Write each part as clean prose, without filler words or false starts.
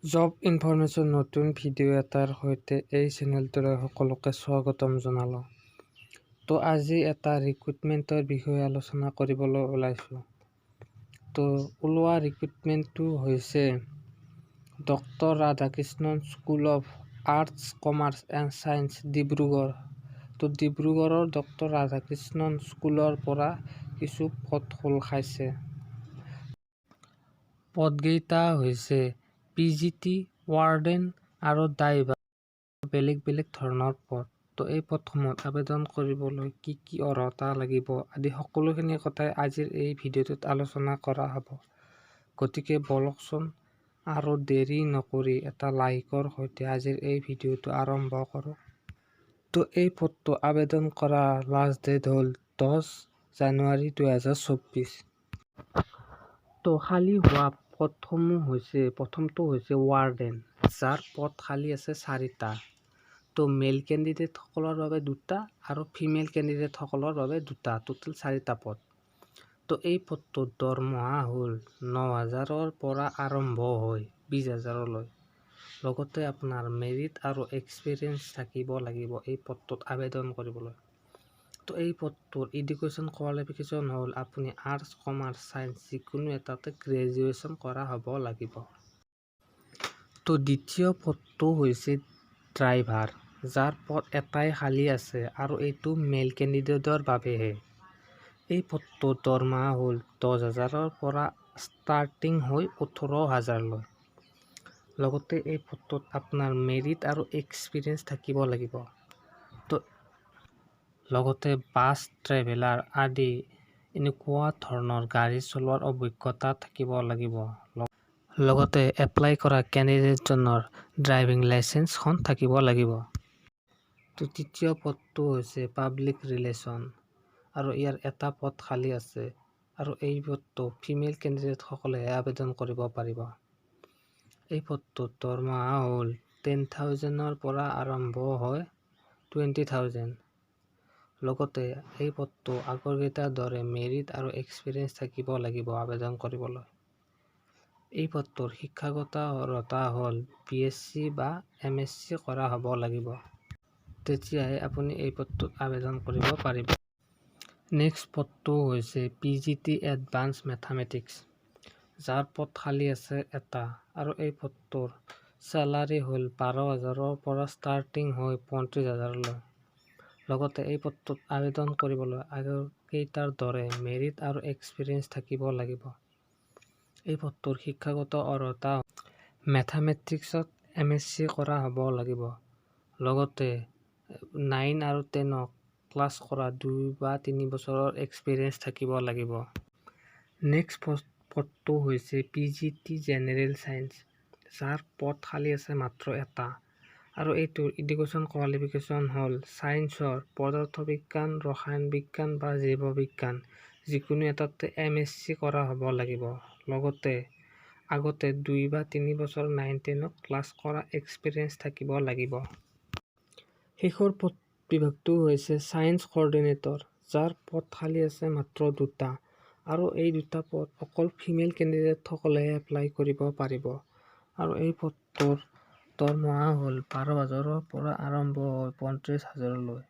Job information নতুন video' এটাৰ সৈতে এই চেনেলটোৰে সকলোকে স্বাগতম জনালোঁ। তো আজি এটা ৰিক্ৰুটমেণ্টৰ বিষয়ে আলোচনা কৰিবলৈ ওলাইছোঁ। তো ওলোৱা ৰিক্ৰুটমেণ্টটো হৈছে doctor Radhakrishnan school of arts commerce and science Dibrugarh. তো ডিব্ৰুগড়ৰ ডক্টৰ ৰাধাকৃষ্ণন স্কুলৰ পৰা কিছু পদ খোল খাইছে। পদকেইটা হৈছে PGT, ৱাৰ্ডেন আৰু ড্ৰাইভাৰ। বেলেগ বেলেগ ধৰণৰ পদ। তো এই পদসমূহত আবেদন কৰিবলৈ কি কি অৰ্হতা লাগিব আদি সকলোখিনি কথাই আজিৰ এই ভিডিঅ'টোত আলোচনা কৰা হ'ব। গতিকে বলকচোন আৰু দেৰি নকৰি এটা লাইকৰ সৈতে আজিৰ এই ভিডিঅ'টো আৰম্ভ কৰোঁ। তো এই পদটো আবেদন কৰা লাষ্ট ডেট হ'ল 10 জানুৱাৰী 2024। তো খালী হোৱা পদসমূহ হৈছে প্ৰথমটো হৈছে ৱাৰ্ডেন, যাৰ পদ খালী আছে 4টা। তো মেল কেণ্ডিডেটসকলৰ বাবে 2টা আৰু ফিমেল কেণ্ডিডেটসকলৰ বাবে 2টা, টোটেল 4টা পদ। তো এই পদটোৰ দৰমহা হ'ল 9,000ৰ পৰা আৰম্ভ হৈ 20,000লৈ। লগতে আপোনাৰ মেৰিট আৰু এক্সপিৰিয়েঞ্চ থাকিব লাগিব এই পদটোত আবেদন কৰিবলৈ। তো এই পদটোৰ এডুকেশ্যন কোৱালিফিকেশ্যন হ'ল আপুনি আৰ্টছ, কমাৰ্চ, ছায়েন্স যিকোনো এটাতে গ্ৰেজুৱেশ্যন কৰা হ'ব লাগিব। তো দ্বিতীয় পদটো হৈছে ড্ৰাইভাৰ, যাৰ পদ এটাই খালী আছে আৰু এইটো মেল কেণ্ডিডেটৰ বাবেহে। এই পদটোৰ দৰমহা হ'ল 10,000ৰ পৰা ষ্টাৰ্টিং হৈ 18,000লৈ। লগতে এই পদটোত আপোনাৰ মেৰিট আৰু এক্সপিৰিয়েঞ্চ থাকিব লাগিব। তো লগতে বাছ, ট্ৰেভেলাৰ আদি এনেকুৱা ধৰণৰ গাড়ী চলোৱাৰ অভিজ্ঞতা থাকিব লাগিব। লগতে এপ্লাই কৰা কেণ্ডিডেটজনৰ ড্ৰাইভিং লাইচেন্সখন থাকিব লাগিব। তো তৃতীয় পদটো হৈছে পাব্লিক ৰিলেশ্যন আৰু ইয়াৰ এটা পদ খালী আছে আৰু এই পদটো ফিমেল কেণ্ডিডেটসকলেহে আবেদন কৰিব পাৰিব। এই পদটোৰ দৰমহা হ'ল 10,000ৰ পৰা আৰম্ভ হৈ 20,000। লগতে এই পদটো আগৰকেইটাৰ দৰে মেৰিট আৰু এক্সপিৰিয়েঞ্চ থাকিব লাগিব আবেদন কৰিবলৈ। এই পদটোৰ শিক্ষাগত অৰ্হতা হ'ল BSc বা MSc কৰা হ'ব লাগিব। তেতিয়াহে আপুনি এই পদটোত আবেদন কৰিব পাৰিব। নেক্সট পদটো হৈছে PGT এডভান্স মেথামেটিক্স, যাৰ পদ খালী আছে এটা আৰু এই পদটোৰ চেলাৰী হ'ল 12,000ৰ পৰা ষ্টাৰ্টিং হৈ 35,000লৈ। লগতে এই পদটোত আবেদন কৰিবলৈ আগৰকেইটাৰ দৰে মেৰিট আৰু এক্সপিৰিয়েঞ্চ থাকিব লাগিব। এই পদটোৰ শিক্ষাগত অৰ্হতা মেথামেটিক্সত MSc কৰা হ'ব লাগিব। লগতে 9 আৰু 10 ক্লাছ কৰা 2 বা 3 বছৰৰ এক্সপিৰিয়েঞ্চ থাকিব লাগিব। নেক্সট পদটো হৈছে PGT জেনেৰেল ছায়েন্স, যাৰ পদ খালী আছে মাত্ৰ এটা আৰু এইটোৰ এডুকেশ্যন কোৱালিফিকেশ্যন হ'ল ছায়েন্সৰ পদাৰ্থ বিজ্ঞান, ৰসায়ন বিজ্ঞান বা জৈৱ বিজ্ঞান যিকোনো এটাতে MSc কৰা হ'ব লাগিব। লগতে আগতে 2 বা 3 বছৰ 9-10 ক্লাছ কৰা এক্সপিৰিয়েঞ্চ থাকিব লাগিব। শেষৰ পদ বিভাগটো হৈছে ছায়েন্স কৰ্ডিনেটৰ, যাৰ পদ খালী আছে মাত্ৰ 2টা আৰু এই 2টা পদ অকল ফিমেল কেণ্ডিডেটসকলেহে এপ্লাই কৰিব পাৰিব। আৰু এই পদটোৰ দৰমহা হ'ল 12,000ৰ পৰা আৰম্ভ হৈ 35,000লৈ।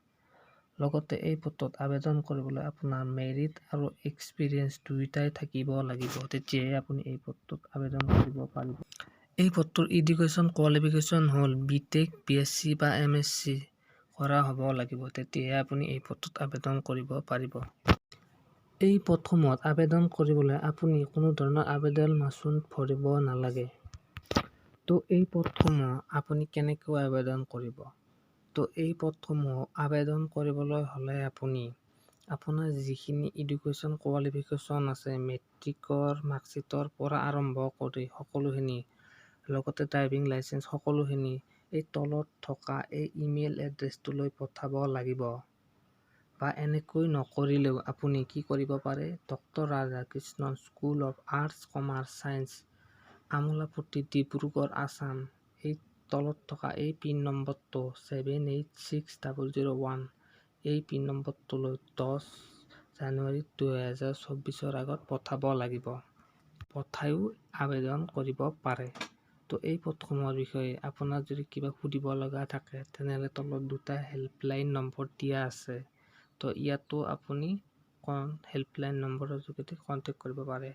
লগতে এই পদটোত আবেদন কৰিবলৈ আপোনাৰ মেৰিট আৰু এক্সপিৰিয়েঞ্চ দুয়োটাই থাকিব লাগিব, তেতিয়াহে আপুনি এই পদটোত আবেদন কৰিব পাৰিব। এই পদটোৰ এডুকেশ্যন কোৱালিফিকেশ্যন হ'ল BTech, BSc বা MSc কৰা হ'ব লাগিব, তেতিয়াহে আপুনি এই পদটোত আবেদন কৰিব পাৰিব। এই পদসমূহত আবেদন কৰিবলৈ আপুনি কোনো ধৰণৰ আবেদন মাচুল ভৰিব নালাগে। তো এই পদসমূহ আপুনি কেনেকৈ আবেদন কৰিব? তো এই পদসমূহ আবেদন কৰিবলৈ হ'লে আপুনি আপোনাৰ যিখিনি এডুকেশ্যন কোৱালিফিকেশ্যন আছে, মেট্ৰিকৰ মাৰ্কশ্বিটৰ পৰা আৰম্ভ কৰি সকলোখিনি, লগতে ড্ৰাইভিং লাইচেন্স সকলোখিনি এই তলত থকা এই ইমেইল এড্ৰেছটোলৈ পঠাব লাগিব। বা এনেকৈ নকৰিলেও আপুনি কি কৰিব পাৰে, doctor Radhakrishnan school of arts commerce science, Amolapatty, Dibrugarh, Assam, এই তলত থকা এই পিন নম্বৰটো 786001 এই পিন নম্বৰটোলৈ 10 জানুৱাৰী 2024ৰ আগত পঠাব লাগিব। পঠাইও আবেদন কৰিব পাৰে। তো এই পথসমূহৰ বিষয়ে আপোনাৰ যদি কিবা সুধিব লগা থাকে তেনেহ'লে তলত দুটা হেল্পলাইন নম্বৰ দিয়া আছে। তো ইয়াতো আপুনি হেল্পলাইন নম্বৰৰ যোগেদি কণ্টেক্ট কৰিব পাৰে।